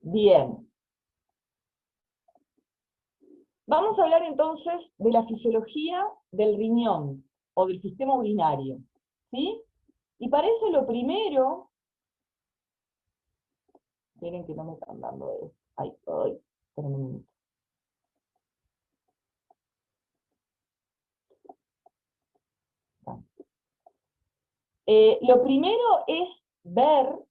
Bien. Vamos a hablar entonces de la fisiología del riñón o del sistema urinario, ¿sí? Y para eso lo primero, miren que no me están dando esto. Ay, esperen un minuto. Lo primero es ver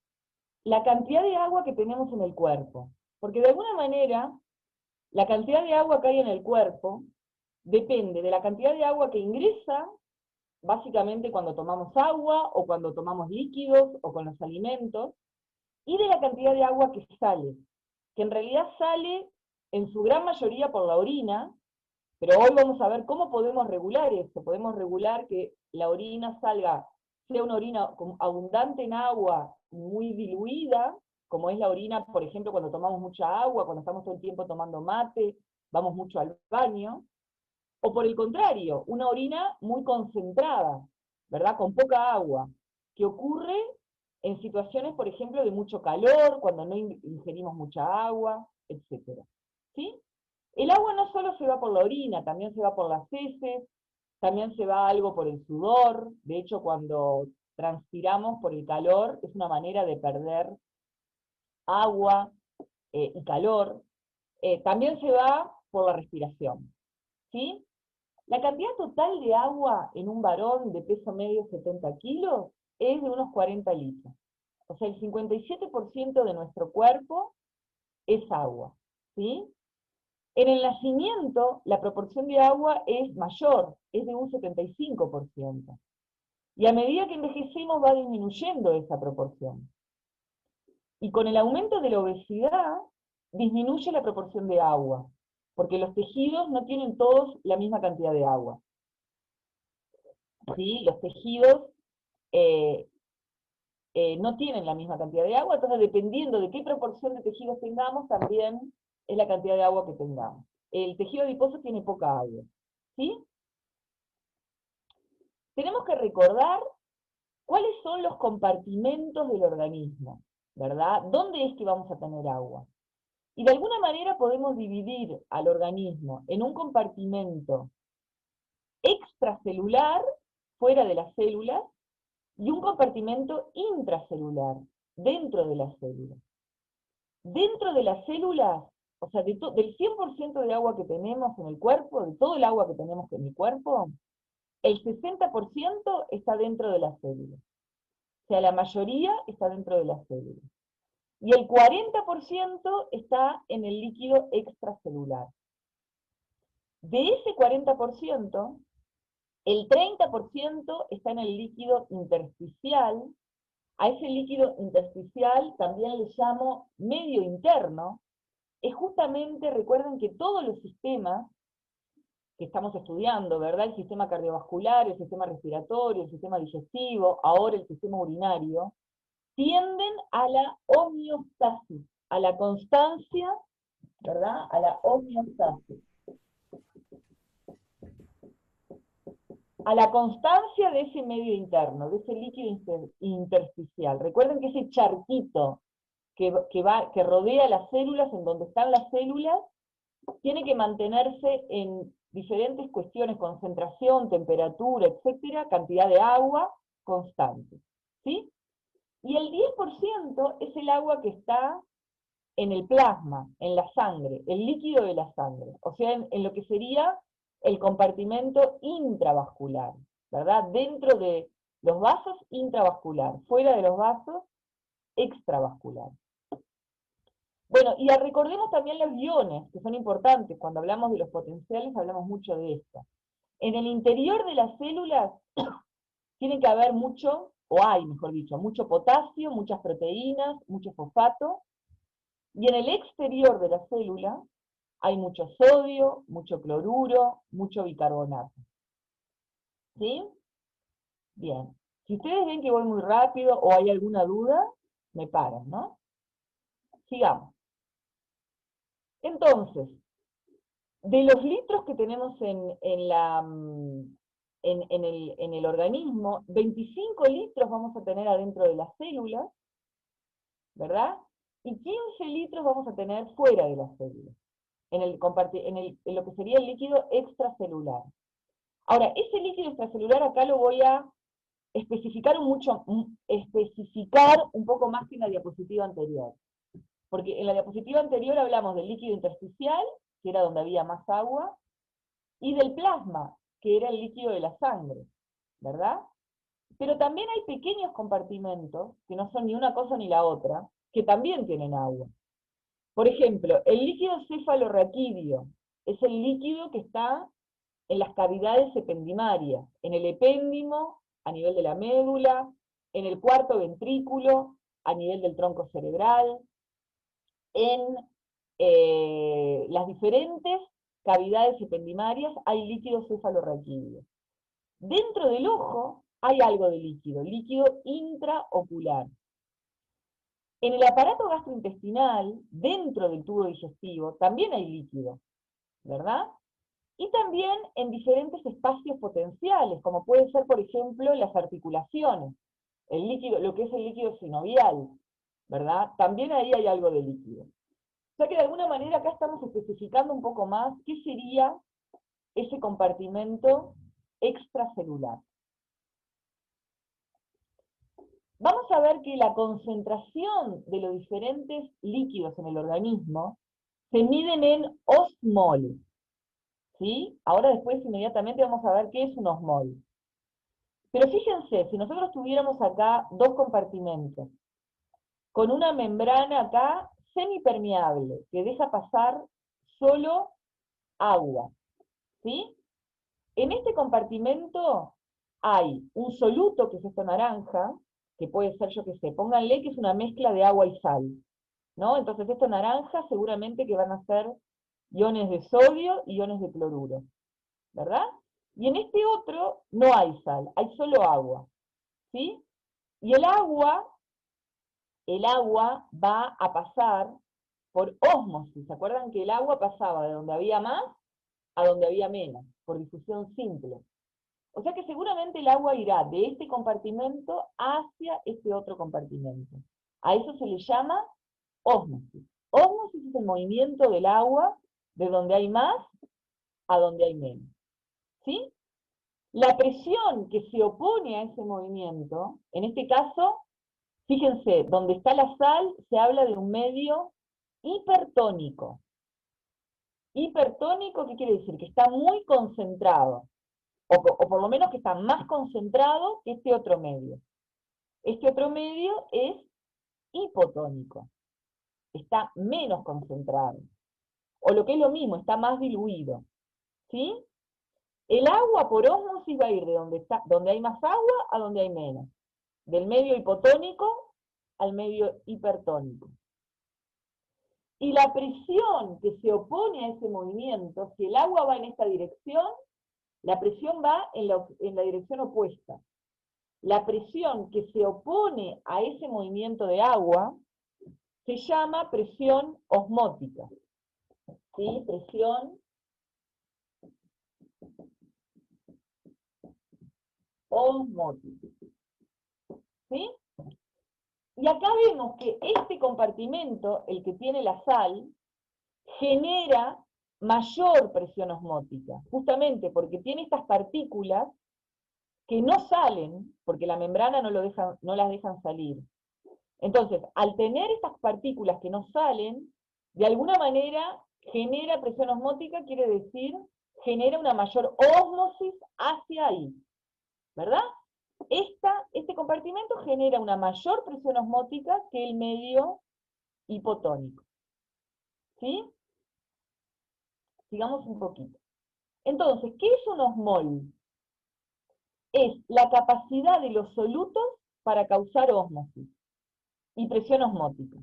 la cantidad de agua que tenemos en el cuerpo, porque de alguna manera la cantidad de agua que hay en el cuerpo depende de la cantidad de agua que ingresa, básicamente cuando tomamos agua o cuando tomamos líquidos o con los alimentos, y de la cantidad de agua que sale, que en realidad sale en su gran mayoría por la orina, pero hoy vamos a ver cómo podemos regular esto. Podemos regular que la orina salga, sea una orina abundante en agua, muy diluida, como es la orina, por ejemplo, cuando tomamos mucha agua, cuando estamos todo el tiempo tomando mate, vamos mucho al baño, o por el contrario, una orina muy concentrada, ¿verdad? Con poca agua, que ocurre en situaciones, por ejemplo, de mucho calor, cuando no ingerimos mucha agua, etc. ¿Sí? El agua no solo se va por la orina, también se va por las heces, también se va algo por el sudor. De hecho, cuando transpiramos por el calor, es una manera de perder agua y calor. También se va por la respiración. ¿Sí? La cantidad total de agua en un varón de peso medio 70 kilos es de unos 40 litros. O sea, el 57% de nuestro cuerpo es agua. ¿Sí? En el nacimiento, la proporción de agua es mayor, es de un 75%. Y a medida que envejecemos va disminuyendo esa proporción. Y con el aumento de la obesidad, disminuye la proporción de agua, porque los tejidos no tienen todos la misma cantidad de agua. ¿Sí? Los tejidos eh, no tienen la misma cantidad de agua, entonces dependiendo de qué proporción de tejidos tengamos, también es la cantidad de agua que tengamos. El tejido adiposo tiene poca agua. ¿Sí? Tenemos que recordar cuáles son los compartimentos del organismo, ¿verdad? ¿Dónde es que vamos a tener agua? Y de alguna manera podemos dividir al organismo en un compartimento extracelular, fuera de las células, y un compartimento intracelular, dentro de las células. Dentro de las células, o sea, del 100% de agua que tenemos en el cuerpo, de todo el agua que tenemos en el cuerpo, el 60% está dentro de las células. O sea, la mayoría está dentro de las células. Y el 40% está en el líquido extracelular. De ese 40%, el 30% está en el líquido intersticial. A ese líquido intersticial también le llamo medio interno. Es justamente, recuerden que todos los sistemas que estamos estudiando, ¿verdad? El sistema cardiovascular, el sistema respiratorio, el sistema digestivo, ahora el sistema urinario, tienden a la homeostasis, a la constancia, ¿verdad? A la homeostasis. A la constancia de ese medio interno, de ese líquido intersticial. Recuerden que ese charquito que rodea las células, en donde están las células, tiene que mantenerse en diferentes cuestiones, concentración, temperatura, etcétera, cantidad de agua constante. ¿Sí? Y el 10% es el agua que está en el plasma, en la sangre, el líquido de la sangre, o sea, en lo que sería el compartimento intravascular, ¿verdad? Dentro de los vasos, intravascular, fuera de los vasos, extravascular. Bueno, y recordemos también los iones, que son importantes. Cuando hablamos de los potenciales, hablamos mucho de esto. En el interior de las células tiene que haber mucho, o hay, mejor dicho, mucho potasio, muchas proteínas, mucho fosfato, y en el exterior de la célula hay mucho sodio, mucho cloruro, mucho bicarbonato. ¿Sí? Bien. Si ustedes ven que voy muy rápido o hay alguna duda, me paran, ¿no? Sigamos. Entonces, de los litros que tenemos en el organismo, 25 litros vamos a tener adentro de las células, ¿verdad? y 15 litros vamos a tener fuera de la célula, en lo que sería el líquido extracelular. Ahora, ese líquido extracelular acá lo voy a especificar un poco más que en la diapositiva anterior. Porque en la diapositiva anterior hablamos del líquido intersticial, que era donde había más agua, y del plasma, que era el líquido de la sangre, ¿verdad? Pero también hay pequeños compartimentos, que no son ni una cosa ni la otra, que también tienen agua. Por ejemplo, el líquido cefalorraquídeo es el líquido que está en las cavidades ependimarias, en el epéndimo, a nivel de la médula, en el cuarto ventrículo, a nivel del tronco cerebral, en las diferentes cavidades ependimarias hay líquido cefalorraquídeo. Dentro del ojo hay algo de líquido intraocular. En el aparato gastrointestinal, dentro del tubo digestivo, también hay líquido, ¿verdad? Y también en diferentes espacios potenciales, como puede ser, por ejemplo, las articulaciones, el líquido, lo que es el líquido sinovial, ¿verdad? También ahí hay algo de líquido. O sea que de alguna manera acá estamos especificando un poco más qué sería ese compartimento extracelular. Vamos a ver que la concentración de los diferentes líquidos en el organismo se miden en osmoles. ¿Sí? Ahora después inmediatamente vamos a ver qué es un osmol. Pero fíjense, si nosotros tuviéramos acá dos compartimentos, con una membrana acá semipermeable, que deja pasar solo agua, ¿sí? En este compartimento hay un soluto, que es esta naranja, que puede ser, yo qué sé, pónganle que es una mezcla de agua y sal, ¿no? Entonces esta naranja seguramente que van a ser iones de sodio y iones de cloruro, ¿verdad? Y en este otro no hay sal, hay solo agua, ¿sí? Y el agua va a pasar por ósmosis. ¿Se acuerdan que el agua pasaba de donde había más a donde había menos, por difusión simple? O sea que seguramente el agua irá de este compartimento hacia este otro compartimento. A eso se le llama ósmosis. Ósmosis es el movimiento del agua de donde hay más a donde hay menos. ¿Sí? La presión que se opone a ese movimiento, en este caso, fíjense, donde está la sal se habla de un medio hipertónico. Hipertónico, ¿qué quiere decir? Que está muy concentrado, o por lo menos que está más concentrado que este otro medio. Este otro medio es hipotónico, está menos concentrado. O lo que es lo mismo, está más diluido. ¿Sí? El agua por ósmosis va a ir de donde hay más agua a donde hay menos. Del medio hipotónico al medio hipertónico. Y la presión que se opone a ese movimiento, si el agua va en esta dirección, la presión va en la dirección opuesta. La presión que se opone a ese movimiento de agua se llama presión osmótica. ¿Sí? Presión osmótica. ¿Sí? Y acá vemos que este compartimento, el que tiene la sal, genera mayor presión osmótica, justamente porque tiene estas partículas que no salen, porque la membrana no las dejan salir. Entonces, al tener estas partículas que no salen, de alguna manera genera presión osmótica, quiere decir, genera una mayor ósmosis hacia ahí, ¿verdad? Este compartimento genera una mayor presión osmótica que el medio hipotónico. ¿Sí? Sigamos un poquito. Entonces, ¿qué es un osmol? Es la capacidad de los solutos para causar ósmosis y presión osmótica.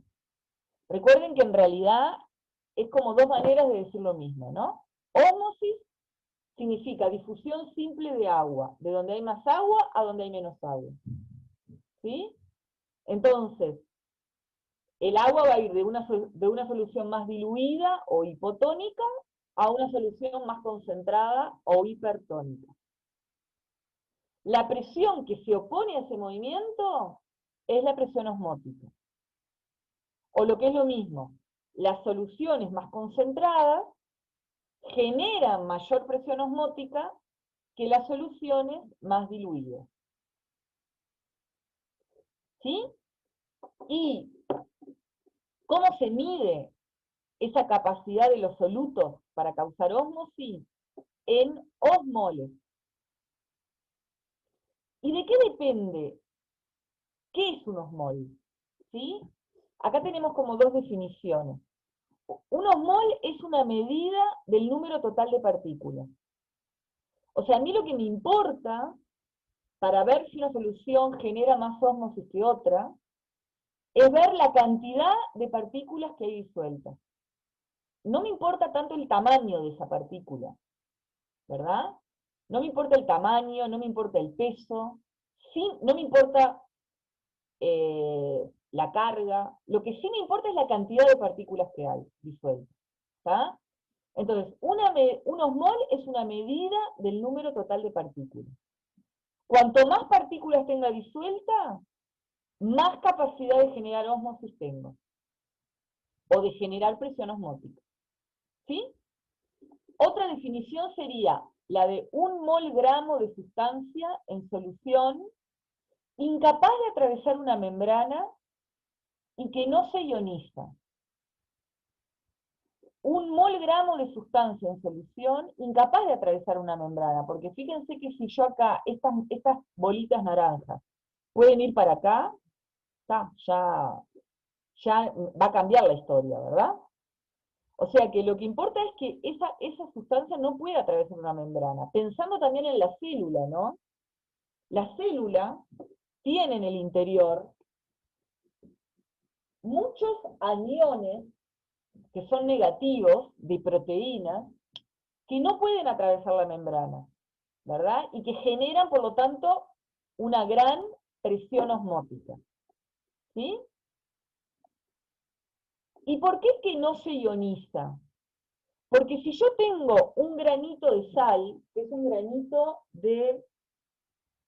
Recuerden que en realidad es como dos maneras de decir lo mismo, ¿no? Ósmosis significa difusión simple de agua, de donde hay más agua a donde hay menos agua. ¿Sí? Entonces, el agua va a ir de una solución más diluida o hipotónica a una solución más concentrada o hipertónica. La presión que se opone a ese movimiento es la presión osmótica. O lo que es lo mismo, las soluciones más concentradas generan mayor presión osmótica que las soluciones más diluidas. ¿Sí? ¿Y cómo se mide esa capacidad de los solutos para causar ósmosis? En osmoles. ¿Y de qué depende? ¿Qué es un osmol? ¿Sí? Acá tenemos como dos definiciones. Un osmol es una medida del número total de partículas. O sea, a mí lo que me importa para ver si una solución genera más ósmosis que otra es ver la cantidad de partículas que hay disueltas. No me importa tanto el tamaño de esa partícula, ¿verdad? No me importa el tamaño, no me importa el peso, sí, no me importa la carga, lo que sí me importa es la cantidad de partículas que hay disueltas. ¿Está? Entonces, un osmol es una medida del número total de partículas. Cuanto más partículas tenga disuelta, más capacidad de generar ósmosis tengo, o de generar presión osmótica. ¿Sí? Otra definición sería la de 1 mol-gramo de sustancia en solución, incapaz de atravesar una membrana y que no se ioniza. 1 mol-gramo de sustancia en solución, incapaz de atravesar una membrana, porque fíjense que si yo acá, estas bolitas naranjas, pueden ir para acá, ya va a cambiar la historia, ¿verdad? O sea que lo que importa es que esa sustancia no puede atravesar una membrana. Pensando también en la célula, ¿no? La célula tiene en el interior muchos aniones que son negativos de proteínas que no pueden atravesar la membrana, ¿verdad? Y que generan, por lo tanto, una gran presión osmótica. ¿Sí? ¿Y por qué que no se ioniza? Porque si yo tengo un granito de sal, que es un granito de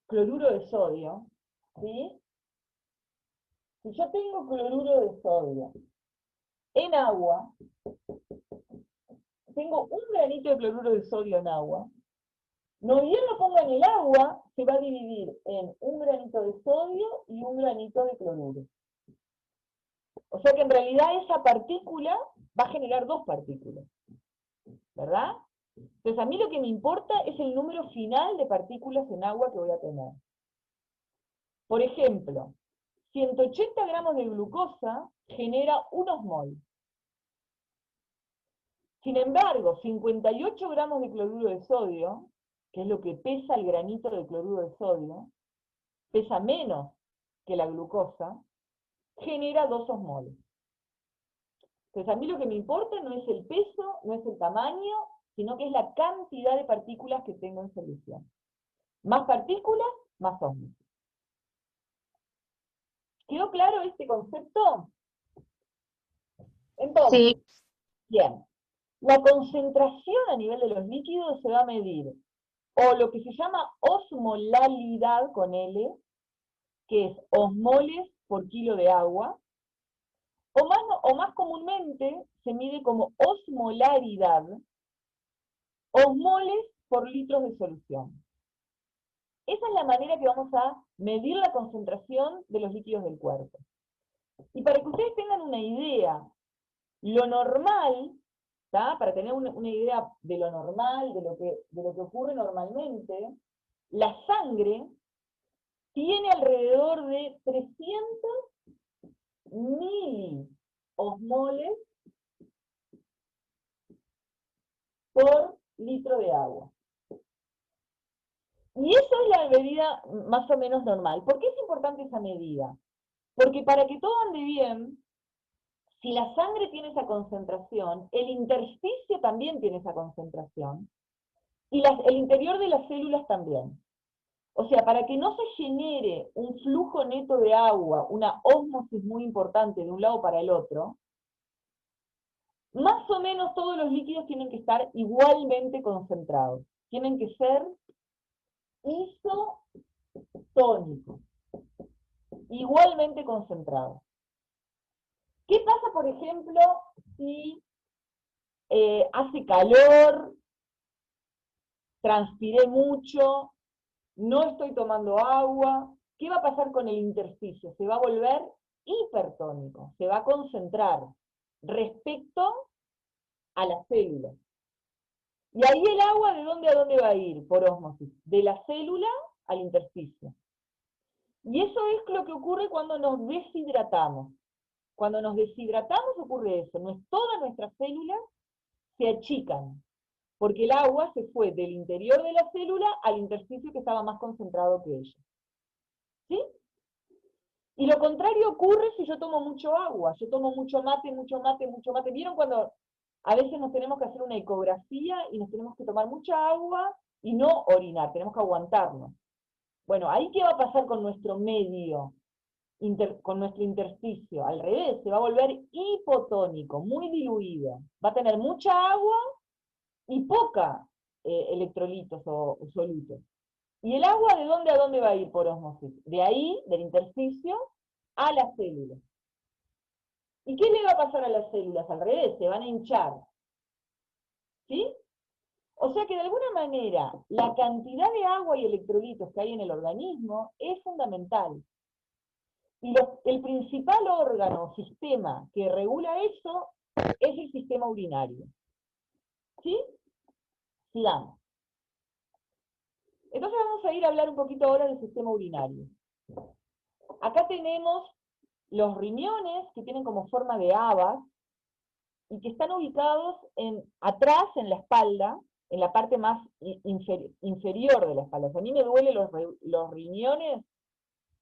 cloruro de sodio, ¿sí? Si yo tengo cloruro de sodio en agua, tengo un granito de cloruro de sodio en agua, no bien lo ponga en el agua, se va a dividir en un granito de sodio y un granito de cloruro. O sea que en realidad esa partícula va a generar dos partículas, ¿verdad? Entonces a mí lo que me importa es el número final de partículas en agua que voy a tener. Por ejemplo, 180 gramos de glucosa genera 1 osmol. Sin embargo, 58 gramos de cloruro de sodio, que es lo que pesa el granito de cloruro de sodio, pesa menos que la glucosa, genera 2 osmoles. Entonces a mí lo que me importa no es el peso, no es el tamaño, sino que es la cantidad de partículas que tengo en solución. Más partículas, más ósmosis. ¿Quedó claro este concepto? Entonces, Sí, bien, la concentración a nivel de los líquidos se va a medir o lo que se llama osmolalidad con L, que es osmoles por kilo de agua, o más comúnmente se mide como osmolaridad, osmoles por litros de solución. Esa es la manera que vamos a medir la concentración de los líquidos del cuerpo. Y para que ustedes tengan una idea, lo normal, ¿tá? Para tener una idea de lo normal, de lo que ocurre normalmente, la sangre tiene alrededor de 300 miliosmoles por litro de agua. Y eso es la medida más o menos normal. ¿Por qué es importante esa medida? Porque para que todo ande bien, si la sangre tiene esa concentración, el intersticio también tiene esa concentración, y el interior de las células también. O sea, para que no se genere un flujo neto de agua, una ósmosis muy importante de un lado para el otro, más o menos todos los líquidos tienen que estar igualmente concentrados. Tienen que ser isotónicos, igualmente concentrados. ¿Qué pasa, por ejemplo, si hace calor, transpiré mucho, no estoy tomando agua? ¿Qué va a pasar con el intersticio? Se va a volver hipertónico, se va a concentrar respecto a la célula. Y ahí el agua, ¿de dónde a dónde va a ir? Por ósmosis. De la célula al intersticio. Y eso es lo que ocurre cuando nos deshidratamos. Cuando nos deshidratamos ocurre eso. Todas nuestras células se achican, porque el agua se fue del interior de la célula al intersticio que estaba más concentrado que ella. ¿Sí? Y lo contrario ocurre si yo tomo mucho agua. Yo tomo mucho mate, mucho mate, mucho mate. ¿Vieron cuando a veces nos tenemos que hacer una ecografía y nos tenemos que tomar mucha agua y no orinar? Tenemos que aguantarnos. Bueno, ¿ahí qué va a pasar con nuestro medio, con nuestro intersticio? Al revés, se va a volver hipotónico, muy diluido. Va a tener mucha agua y poca electrolitos o solutos. ¿Y el agua de dónde a dónde va a ir por ósmosis? De ahí, del intersticio, a las células. ¿Y qué le va a pasar a las células? Al revés, se van a hinchar. ¿Sí? O sea que de alguna manera la cantidad de agua y electrolitos que hay en el organismo es fundamental. Y el principal órgano o sistema que regula eso es el sistema urinario. ¿Sí? Sigamos. Entonces vamos a ir a hablar un poquito ahora del sistema urinario. Acá tenemos los riñones, que tienen como forma de habas, y que están ubicados atrás en la espalda, en la parte más inferior de la espalda. O sea, a mí me duelen los riñones,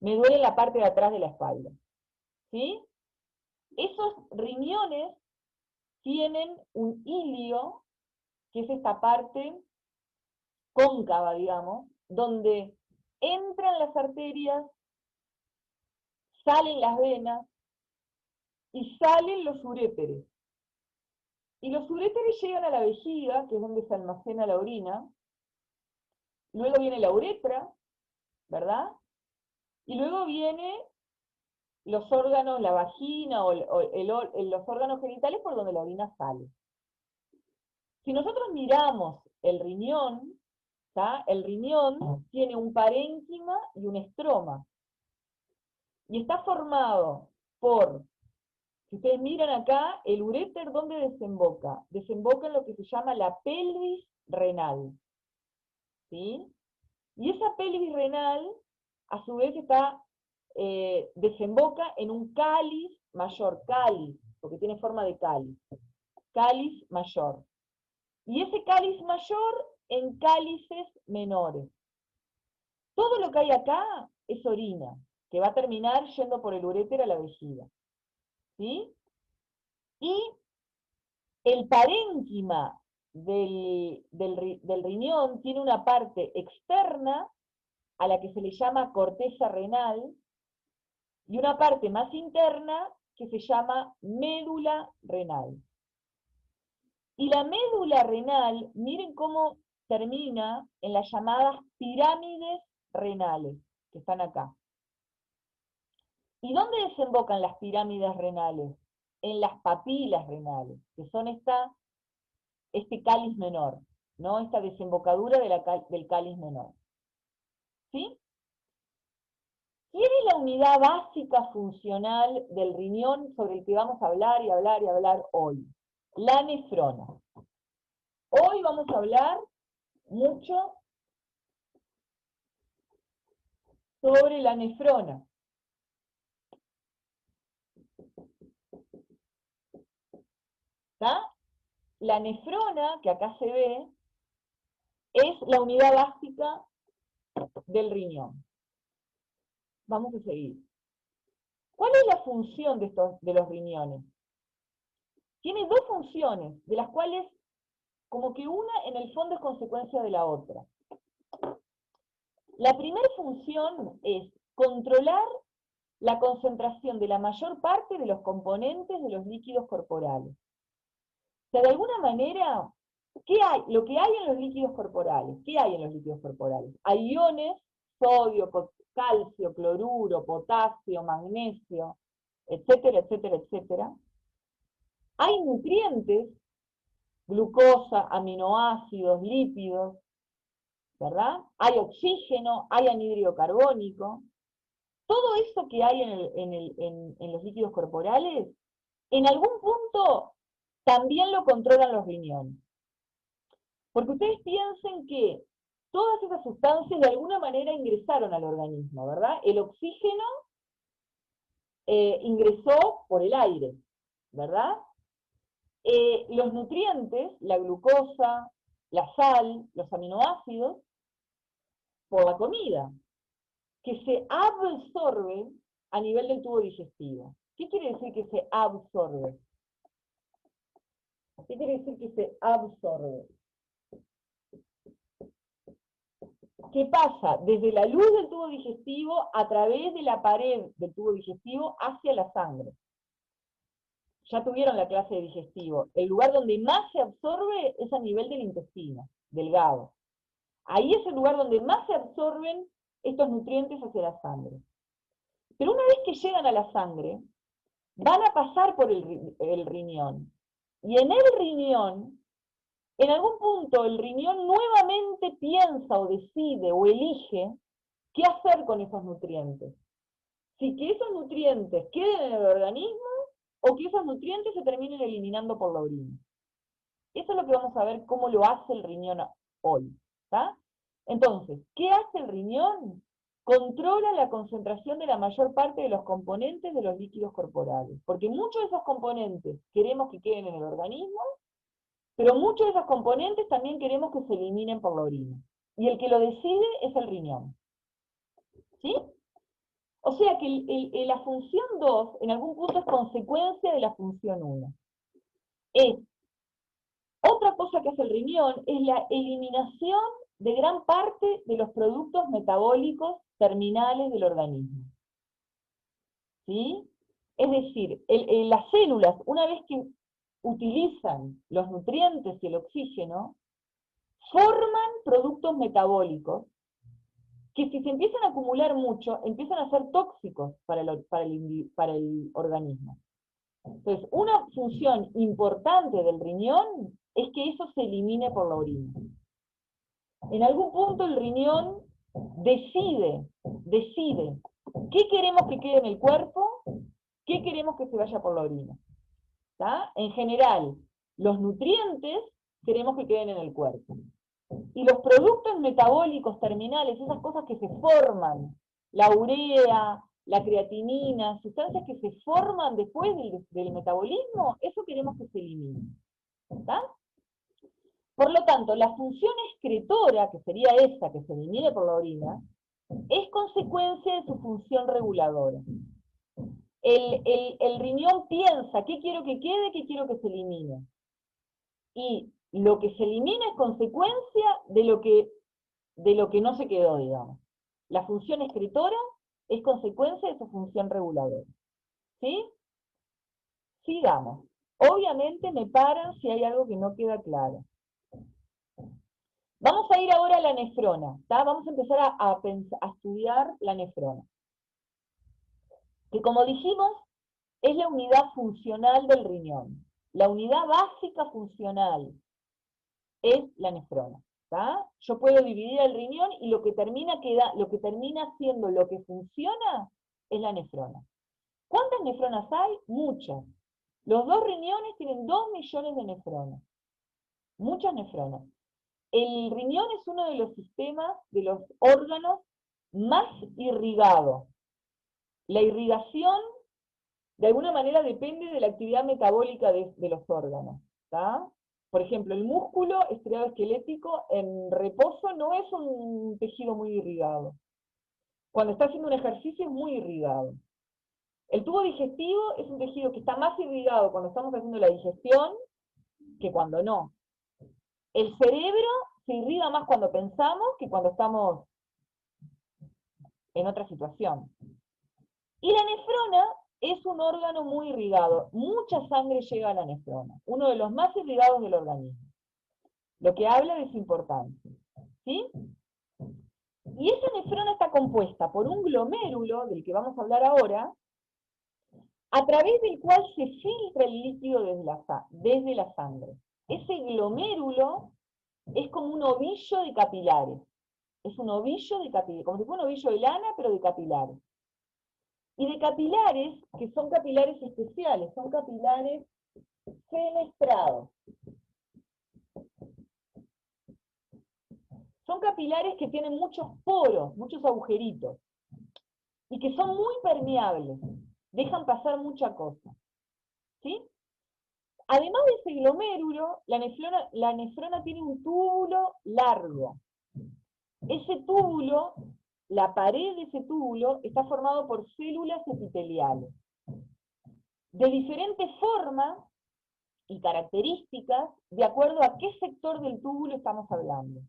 me duele la parte de atrás de la espalda. ¿Sí? Esos riñones tienen un ilio, que es esta parte cóncava, digamos, donde entran las arterias, salen las venas y salen los uréteres. Y los uréteres llegan a la vejiga, que es donde se almacena la orina. Luego viene la uretra, ¿verdad? Y luego viene los órganos, la vagina o los órganos genitales por donde la orina sale. Si nosotros miramos el riñón, ¿tá? El riñón tiene un parénquima y un estroma. Y está formado por, si ustedes miran acá, el uréter, ¿dónde desemboca? Desemboca en lo que se llama la pelvis renal. ¿Sí? Y esa pelvis renal, a su vez, desemboca en un cáliz mayor, cáliz, porque tiene forma de cáliz mayor. Y ese cáliz mayor en cálices menores. Todo lo que hay acá es orina, que va a terminar yendo por el uréter a la vejiga. ¿Sí? Y el parénquima del riñón tiene una parte externa a la que se le llama corteza renal, y una parte más interna que se llama médula renal. Y la médula renal, miren cómo termina en las llamadas pirámides renales, que están acá. ¿Y dónde desembocan las pirámides renales? En las papilas renales, que son este cáliz menor, ¿no? Esta desembocadura del cáliz menor. ¿Sí? ¿Quién es la unidad básica funcional del riñón sobre el que vamos a hablar y hablar y hablar hoy? La nefrona. Hoy vamos a hablar mucho sobre la nefrona. ¿Está? La nefrona, que acá se ve, es la unidad básica del riñón. Vamos a seguir. ¿Cuál es la función de los riñones? Tiene dos funciones, de las cuales como que una en el fondo es consecuencia de la otra. La primera función es controlar la concentración de la mayor parte de los componentes de los líquidos corporales. O sea, de alguna manera, ¿qué hay? Lo que hay en los líquidos corporales. ¿Qué hay en los líquidos corporales? Hay iones, sodio, calcio, cloruro, potasio, magnesio. etcétera, etcétera, etcétera, hay nutrientes, glucosa, aminoácidos, lípidos, ¿verdad? Hay oxígeno, hay anhídrido carbónico. Todo eso que hay en los líquidos corporales, en algún punto también lo controlan los riñones. Porque ustedes piensen que todas esas sustancias de alguna manera ingresaron al organismo, ¿verdad? El oxígeno ingresó por el aire, ¿verdad? Los nutrientes, la glucosa, la sal, los aminoácidos, por la comida, que se absorbe a nivel del tubo digestivo. ¿Qué quiere decir que se absorbe? ¿Qué quiere decir que se absorbe? ¿Qué pasa? Desde la luz del tubo digestivo, a través de la pared del tubo digestivo, hacia la sangre. Ya tuvieron la clase de digestivo. El lugar donde más se absorbe es a nivel del intestino, delgado. Ahí es el lugar donde más se absorben estos nutrientes hacia la sangre. Pero una vez que llegan a la sangre, van a pasar por el riñón. Y en el riñón, en algún punto, el riñón nuevamente piensa o decide o elige qué hacer con esos nutrientes. Si que esos nutrientes queden en el organismo o que esos nutrientes se terminen eliminando por la orina. Eso es lo que vamos a ver cómo lo hace el riñón hoy. ¿Tá? Entonces, ¿qué hace el riñón? Controla la concentración de la mayor parte de los componentes de los líquidos corporales. Porque muchos de esos componentes queremos que queden en el organismo, pero muchos de esos componentes también queremos que se eliminen por la orina. Y el que lo decide es el riñón. ¿Sí? O sea que la función 2 en algún punto es consecuencia de la función 1. Otra cosa que hace el riñón es la eliminación de gran parte de los productos metabólicos terminales del organismo. ¿Sí? Es decir, las células, una vez que utilizan los nutrientes y el oxígeno, forman productos metabólicos que si se empiezan a acumular mucho, empiezan a ser tóxicos para el organismo. Entonces, una función importante del riñón es que eso se elimine por la orina. En algún punto el riñón decide qué queremos que quede en el cuerpo, qué queremos que se vaya por la orina. ¿Tá? En general, los nutrientes queremos que queden en el cuerpo. Y los productos metabólicos terminales, esas cosas que se forman, la urea, la creatinina, sustancias que se forman después del metabolismo, eso queremos que se elimine. ¿Tá? Por lo tanto, la función excretora, que sería esa que se elimine por la orina, es consecuencia de su función reguladora. El riñón piensa qué quiero que quede, qué quiero que se elimine. Y lo que se elimina es consecuencia de lo que no se quedó, digamos. La función excretora es consecuencia de su función reguladora. ¿Sí? Sigamos. Obviamente me paran si hay algo que no queda claro. Vamos a ir ahora a la nefrona, ¿tá? Vamos a empezar a estudiar la nefrona. Que como dijimos, es la unidad funcional del riñón. La unidad básica funcional es la nefrona. ¿Tá? Yo puedo dividir el riñón y lo que termina siendo lo que funciona es la nefrona. ¿Cuántas nefronas hay? Muchas. Los dos riñones tienen 2 millones de nefronas. Muchas nefronas. El riñón es uno de los sistemas, de los órganos más irrigados. La irrigación, de alguna manera, depende de la actividad metabólica de los órganos. ¿Tá? Por ejemplo, el músculo estriado esquelético en reposo no es un tejido muy irrigado. Cuando está haciendo un ejercicio es muy irrigado. El tubo digestivo es un tejido que está más irrigado cuando estamos haciendo la digestión que cuando no. El cerebro se irriga más cuando pensamos que cuando estamos en otra situación. Y la nefrona es un órgano muy irrigado. Mucha sangre llega a la nefrona. Uno de los más irrigados del organismo. Lo que habla de su importancia. ¿Sí? Y esa nefrona está compuesta por un glomérulo, del que vamos a hablar ahora, a través del cual se filtra el líquido desde la sangre. Ese glomérulo es como un ovillo de capilares. Es un ovillo de capilares, como si fuera un ovillo de lana, pero de capilares. Y de capilares, que son capilares especiales, son capilares fenestrados. Son capilares que tienen muchos poros, muchos agujeritos, y que son muy permeables, dejan pasar mucha cosa. ¿Sí? Además de ese glomérulo, la nefrona tiene un túbulo largo. Ese túbulo, la pared de ese túbulo, está formado por células epiteliales. De diferentes formas y características, de acuerdo a qué sector del túbulo estamos hablando.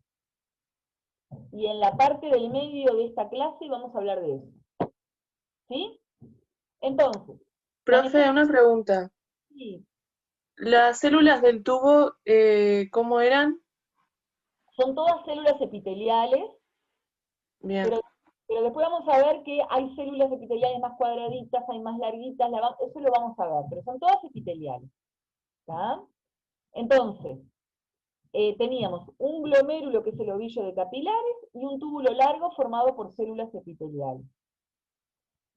Y en la parte del medio de esta clase vamos a hablar de eso. ¿Sí? Entonces. Profe, una pregunta. Sí, ¿Las células del tubo, cómo eran? son todas células epiteliales, Bien. pero después vamos a ver que hay células epiteliales más cuadraditas, hay más larguitas, eso lo vamos a ver, pero son todas epiteliales. ¿Tá? Entonces, teníamos un glomérulo que es el ovillo de capilares y un túbulo largo formado por células epiteliales.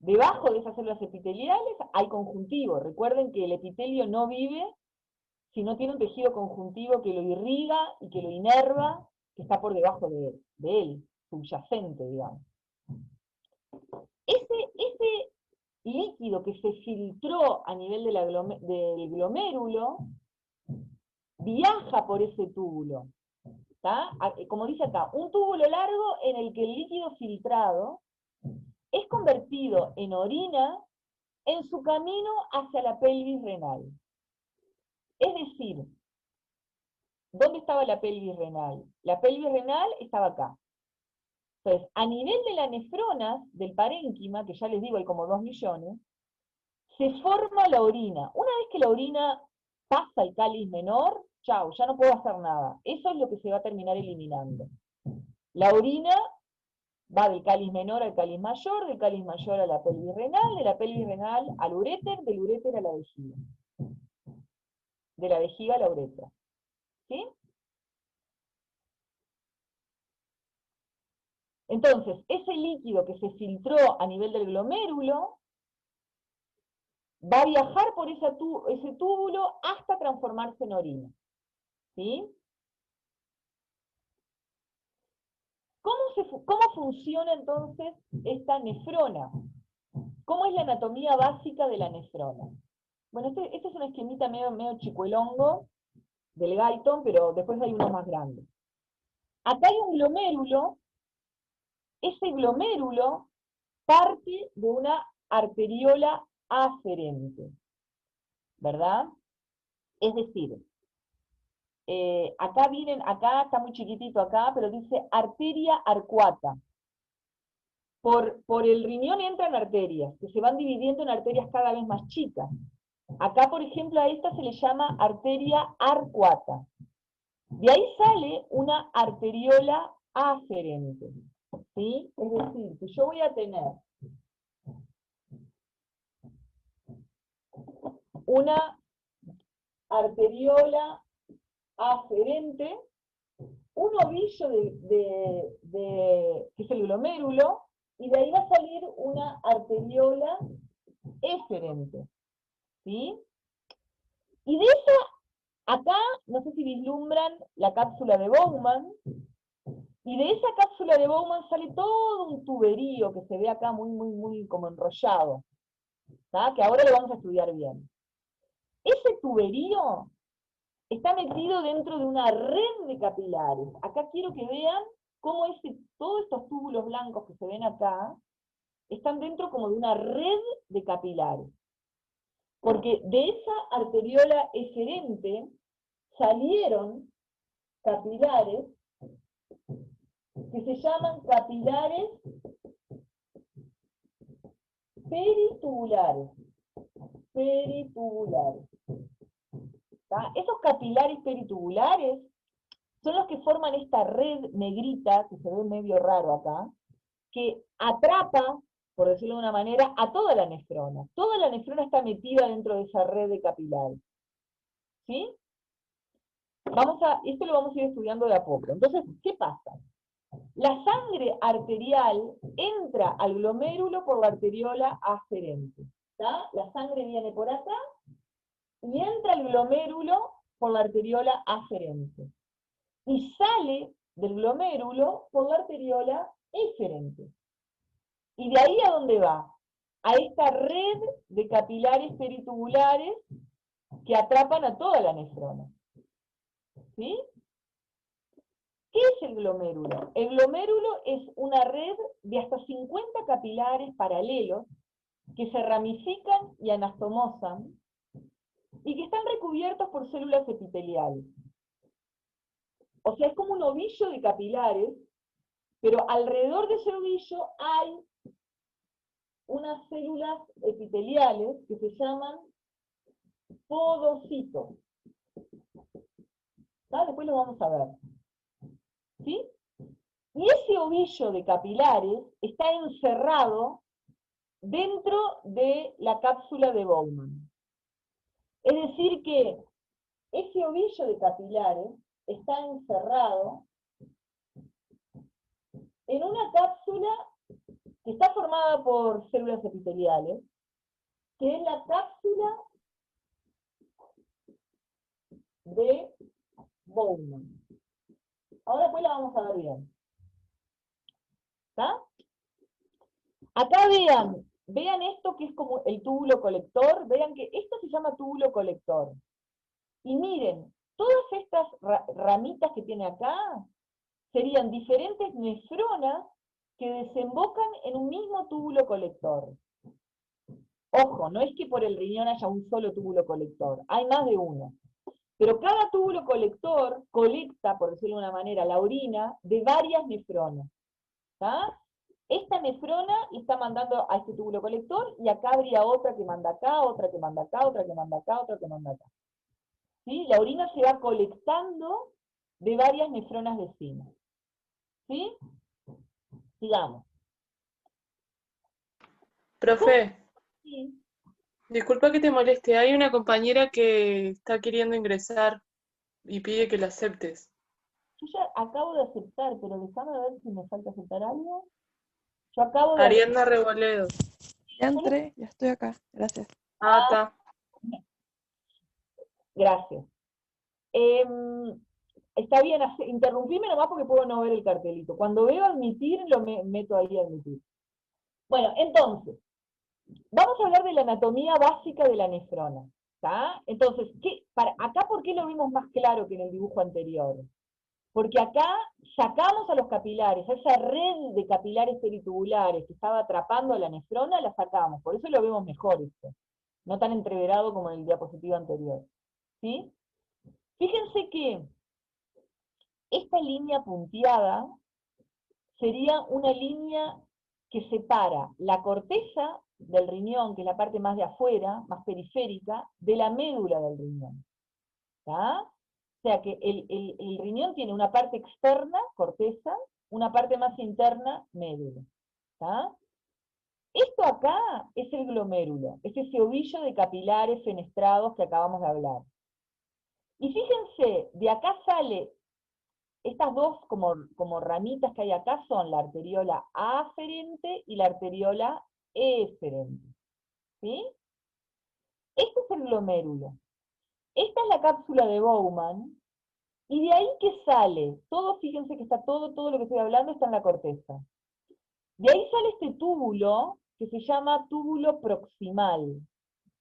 Debajo de esas células epiteliales hay conjuntivo. Recuerden que el epitelio no vive si no tiene un tejido conjuntivo que lo irriga y que lo inerva, que está por debajo de él, subyacente, digamos. Ese líquido que se filtró a nivel del glomérulo viaja por ese túbulo. Como dice acá, un túbulo largo en el que el líquido filtrado es convertido en orina en su camino hacia la pelvis renal. Es decir, ¿dónde estaba la pelvis renal? La pelvis renal estaba acá. Entonces, a nivel de las nefronas del parénquima, que ya les digo hay como 2 millones, se forma la orina. Una vez que la orina pasa el cáliz menor, chau, ya no puedo hacer nada. Eso es lo que se va a terminar eliminando. La orina va del cáliz menor al cáliz mayor, del cáliz mayor a la pelvis renal, de la pelvis renal al uréter, del uréter a la vejiga. De la vejiga a la uretra. ¿Sí? Entonces, ese líquido que se filtró a nivel del glomérulo va a viajar por ese túbulo hasta transformarse en orina. ¿Sí? ¿Cómo funciona entonces esta nefrona? ¿Cómo es la anatomía básica de la nefrona? Bueno, este es un esquemita medio chicuelongo del Guyton, pero después hay uno más grande. Acá hay un glomérulo. Ese glomérulo parte de una arteriola aferente, ¿verdad? Es decir, acá está muy chiquitito acá, pero dice arteria arcuata. Por el riñón entran arterias, que se van dividiendo en arterias cada vez más chicas. Acá, por ejemplo, a esta se le llama arteria arcuata. De ahí sale una arteriola aferente. ¿Sí? Es decir, que yo voy a tener una arteriola aferente, un ovillo que es el glomérulo, y de ahí va a salir una arteriola eferente. ¿Sí? Y de esa, acá, no sé si vislumbran la cápsula de Bowman, y de esa cápsula de Bowman sale todo un tuberío que se ve acá muy como enrollado, ¿tá? Que ahora lo vamos a estudiar bien. Ese tuberío está metido dentro de una red de capilares. Acá quiero que vean cómo todos estos túbulos blancos que se ven acá están dentro como de una red de capilares. Porque de esa arteriola eferente salieron capilares que se llaman capilares peritubulares. ¿Tá? Esos capilares peritubulares son los que forman esta red negrita, que se ve medio raro acá, que atrapa por decirlo de una manera, a toda la nefrona. Toda la nefrona está metida dentro de esa red de capilares. ¿Sí? Esto lo vamos a ir estudiando de a poco. Entonces, ¿qué pasa? La sangre arterial entra al glomérulo por la arteriola aferente. ¿Tá? La sangre viene por acá y entra al glomérulo por la arteriola aferente. Y sale del glomérulo por la arteriola eferente. ¿Y de ahí a dónde va? A esta red de capilares peritubulares que atrapan a toda la nefrona. ¿Sí? ¿Qué es el glomérulo? El glomérulo es una red de hasta 50 capilares paralelos que se ramifican y anastomosan y que están recubiertos por células epiteliales. O sea, es como un ovillo de capilares, pero alrededor de ese ovillo hay unas células epiteliales que se llaman podocitos. Después lo vamos a ver. ¿Sí? Y ese ovillo de capilares está encerrado dentro de la cápsula de Bowman. Es decir que ese ovillo de capilares está encerrado en una cápsula que está formada por células epiteliales, que es la cápsula de Bowman. Ahora pues la vamos a ver bien. ¿Está? Acá vean esto que es como el túbulo colector, vean que esto se llama túbulo colector. Y miren, todas estas ramitas que tiene acá serían diferentes nefronas que desembocan en un mismo túbulo colector. Ojo, no es que por el riñón haya un solo túbulo colector, hay más de uno. Pero cada túbulo colector colecta, por decirlo de una manera, la orina de varias nefronas. ¿Está? Esta nefrona le está mandando a este túbulo colector, y acá habría otra que manda acá, otra que manda acá, otra que manda acá, otra que manda acá. ¿Sí? La orina se va colectando de varias nefronas vecinas. ¿Sí? Sigamos. Profe, Sí. disculpa que te moleste, hay una compañera que está queriendo ingresar y pide que la aceptes. Yo ya acabo de aceptar, pero déjame ver si me falta aceptar algo. Yo acabo de... Ariadna Reboledo. Ya entré, ya estoy acá, gracias. Ah, está. Gracias. Está bien, interrumpime nomás porque puedo no ver el cartelito. Cuando veo admitir, lo meto ahí a admitir. Bueno, entonces, vamos a hablar de la anatomía básica de la nefrona. ¿Está? Entonces, acá por qué lo vimos más claro que en el dibujo anterior? Porque acá sacamos a los capilares, a esa red de capilares peritubulares que estaba atrapando a la nefrona, la sacamos. Por eso lo vemos mejor esto. No tan entreverado como en el diapositivo anterior. ¿Sí? Fíjense que esta línea punteada sería una línea que separa la corteza del riñón, que es la parte más de afuera, más periférica, de la médula del riñón. ¿Está? O sea que el riñón tiene una parte externa, corteza, una parte más interna, médula. ¿Está? Esto acá es el glomérulo, es ese ovillo de capilares fenestrados que acabamos de hablar. Y fíjense, de acá sale, estas dos como ramitas que hay acá son la arteriola aferente y la arteriola eferente. ¿Sí? Este es el glomérulo. Esta es la cápsula de Bowman, y de ahí que sale, todo, fíjense que está todo lo que estoy hablando está en la corteza. De ahí sale este túbulo, que se llama túbulo proximal,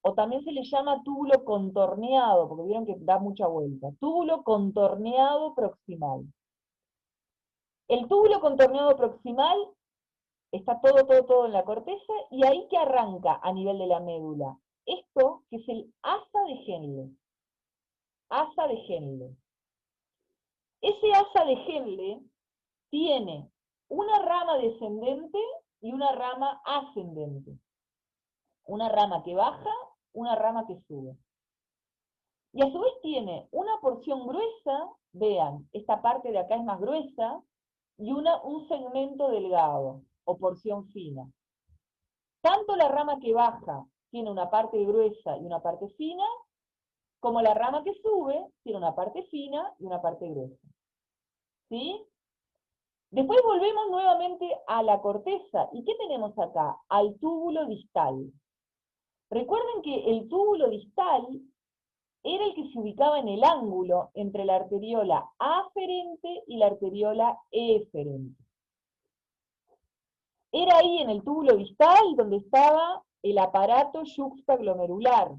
o también se le llama túbulo contorneado, porque vieron que da mucha vuelta. Túbulo contorneado proximal. El túbulo contorneado proximal está todo en la corteza, y ahí que arranca a nivel de la médula. Esto que es el asa de Henle. Asa de Henle. Ese asa de Henle tiene una rama descendente y una rama ascendente. Una rama que baja, una rama que sube. Y a su vez tiene una porción gruesa, vean, esta parte de acá es más gruesa, y un segmento delgado, o porción fina. Tanto la rama que baja tiene una parte gruesa y una parte fina, como la rama que sube tiene una parte fina y una parte gruesa. ¿Sí? Después volvemos nuevamente a la corteza. ¿Y qué tenemos acá? Al túbulo distal. Recuerden que el túbulo distal era el que se ubicaba en el ángulo entre la arteriola aferente y la arteriola eferente. Era ahí en el túbulo distal donde estaba el aparato yuxtaglomerular,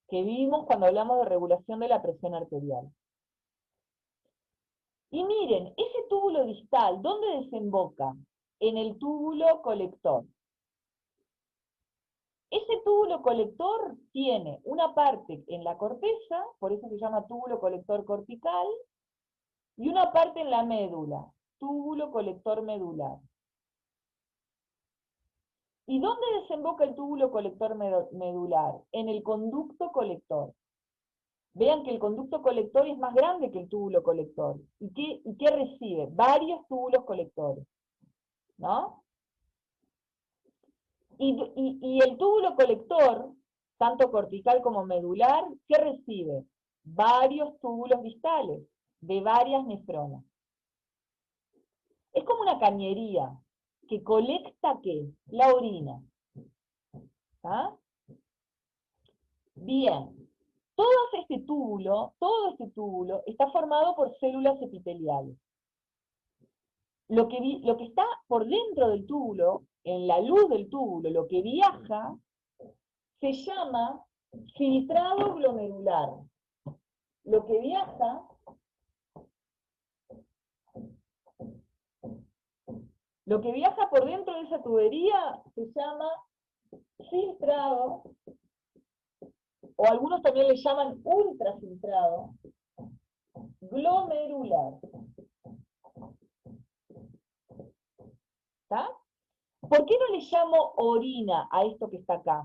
que vimos cuando hablamos de regulación de la presión arterial. Y miren, ese túbulo distal, ¿dónde desemboca? En el túbulo colector. Ese túbulo colector tiene una parte en la corteza, por eso se llama túbulo colector cortical, y una parte en la médula, túbulo colector medular. ¿Y dónde desemboca el túbulo colector medular? En el conducto colector. Vean que el conducto colector es más grande que el túbulo colector. ¿Y qué recibe? Varios túbulos colectores, ¿no? Y el túbulo colector, tanto cortical como medular, ¿qué recibe? Varios túbulos distales, de varias nefronas. Es como una cañería, que colecta ¿qué? La orina. ¿Ah? Bien. Todo este túbulo está formado por células epiteliales. Lo que está por dentro del túbulo, en la luz del túbulo, lo que viaja, se llama filtrado glomerular. Lo que viaja por dentro de esa tubería se llama filtrado, o algunos también le llaman ultrafiltrado glomerular. ¿Está? ¿Por qué no le llamo orina a esto que está acá?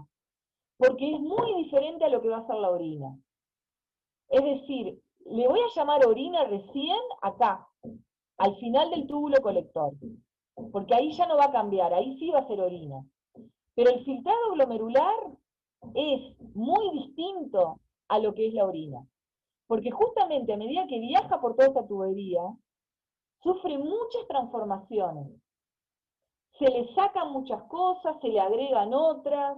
Porque es muy diferente a lo que va a ser la orina. Es decir, le voy a llamar orina recién acá, al final del túbulo colector, porque ahí ya no va a cambiar, ahí sí va a ser orina. Pero el filtrado glomerular es muy distinto a lo que es la orina, porque justamente a medida que viaja por toda esta tubería, sufre muchas transformaciones. Se le sacan muchas cosas, se le agregan otras,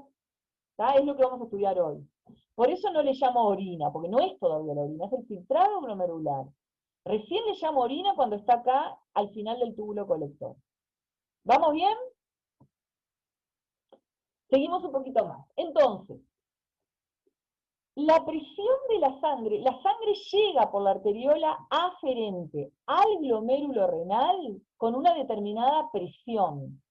¿tá? Es lo que vamos a estudiar hoy. Por eso no le llamo orina, porque no es todavía la orina, es el filtrado glomerular. Recién le llamo orina cuando está acá al final del túbulo colector. ¿Vamos bien? Seguimos un poquito más. Entonces, la presión de la sangre llega por la arteriola aferente al glomérulo renal con una determinada presión.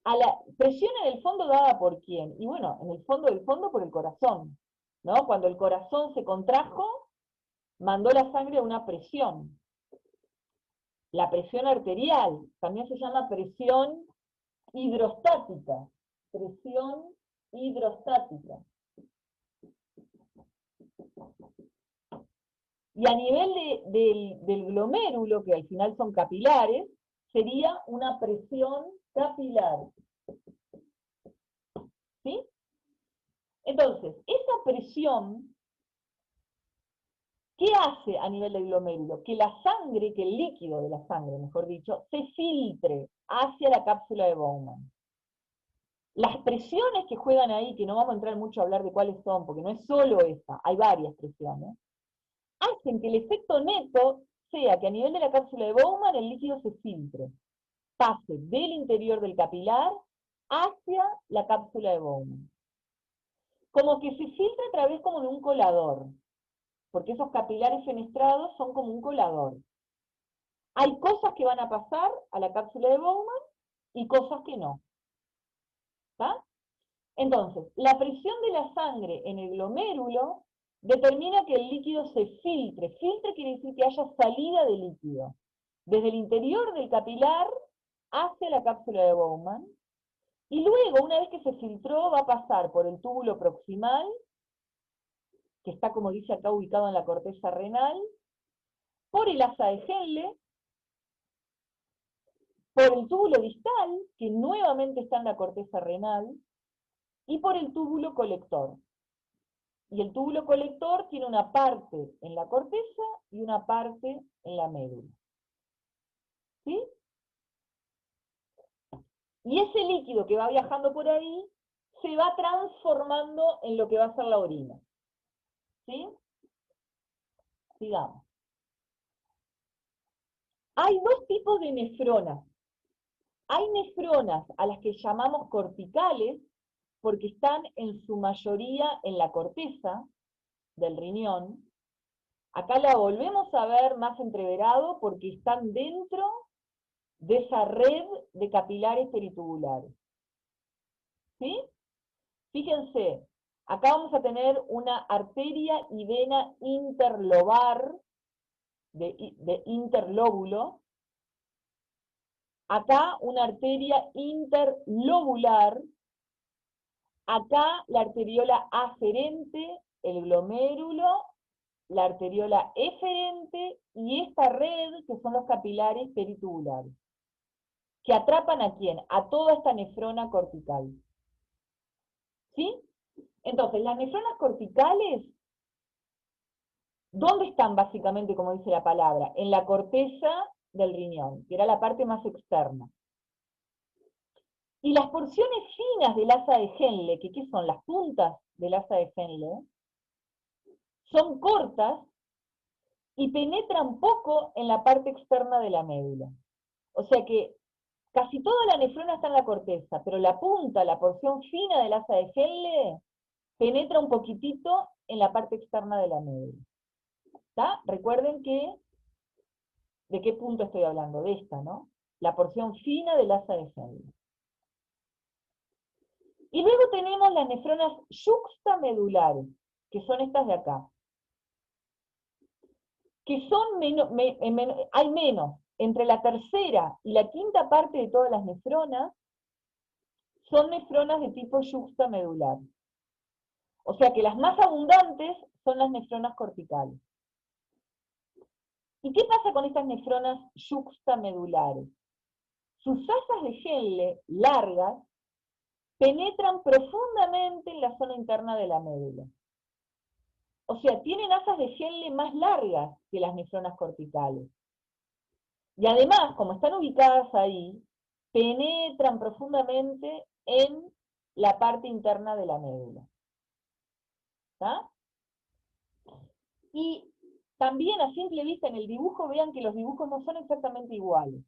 A la presión en el fondo dada por quién? Y bueno, en el fondo del fondo por el corazón, ¿no? Cuando el corazón se contrajo, mandó la sangre a una presión. La presión arterial, también se llama presión hidrostática. Presión hidrostática. Y a nivel del glomérulo, que al final son capilares, sería una presión capilar. ¿Sí? Entonces, esa presión, ¿qué hace a nivel del glomérulo? Que la sangre, que el líquido de la sangre, mejor dicho, se filtre hacia la cápsula de Bowman. Las presiones que juegan ahí, que no vamos a entrar mucho a hablar de cuáles son, porque no es solo esa, hay varias presiones, hacen que el efecto neto sea que a nivel de la cápsula de Bowman el líquido se filtre, pase del interior del capilar hacia la cápsula de Bowman. Como que se filtra a través como de un colador, porque esos capilares fenestrados son como un colador. Hay cosas que van a pasar a la cápsula de Bowman y cosas que no. ¿Está? Entonces, la presión de la sangre en el glomérulo determina que el líquido se filtre. Filtre quiere decir que haya salida de líquido, desde el interior del capilar hacia la cápsula de Bowman, y luego, una vez que se filtró, va a pasar por el túbulo proximal, que está, como dice acá, ubicado en la corteza renal, por el asa de Henle, por el túbulo distal, que nuevamente está en la corteza renal, y por el túbulo colector. Y el túbulo colector tiene una parte en la corteza y una parte en la médula. ¿Sí? Y ese líquido que va viajando por ahí se va transformando en lo que va a ser la orina. ¿Sí? Sigamos. Hay dos tipos de nefronas. Hay nefronas a las que llamamos corticales, porque están en su mayoría en la corteza del riñón. Acá la volvemos a ver más entreverado porque están dentro de esa red de capilares peritubulares. ¿Sí? Fíjense, acá vamos a tener una arteria y vena interlobar, de interlóbulo. Acá una arteria interlobular. Acá la arteriola aferente, el glomérulo, la arteriola eferente y esta red que son los capilares peritubulares. ¿Que atrapan a quién? A toda esta nefrona cortical. ¿Sí? Entonces, las nefronas corticales, ¿dónde están básicamente, como dice la palabra? En la corteza del riñón, que era la parte más externa. Y las porciones finas del asa de Henle, que ¿qué son? Las puntas del asa de Henle, son cortas y penetran poco en la parte externa de la médula. O sea que casi toda la nefrona está en la corteza, pero la punta, la porción fina del asa de Henle, penetra un poquitito en la parte externa de la médula. ¿Está? Recuerden que, ¿de qué punto estoy hablando? De esta, ¿no? La porción fina del asa de Henle. Y luego tenemos las nefronas yuxtamedulares, que son estas de acá. Que son hay menos. Entre la tercera y la quinta parte de todas las nefronas, son nefronas de tipo yuxtamedular. O sea que las más abundantes son las nefronas corticales. ¿Y qué pasa con estas nefronas yuxtamedulares? Sus asas de Henle, largas, penetran profundamente en la zona interna de la médula. O sea, tienen asas de Henle más largas que las nefronas corticales. Y además, como están ubicadas ahí, penetran profundamente en la parte interna de la médula. ¿Está? Y también a simple vista en el dibujo, vean que los dibujos no son exactamente iguales.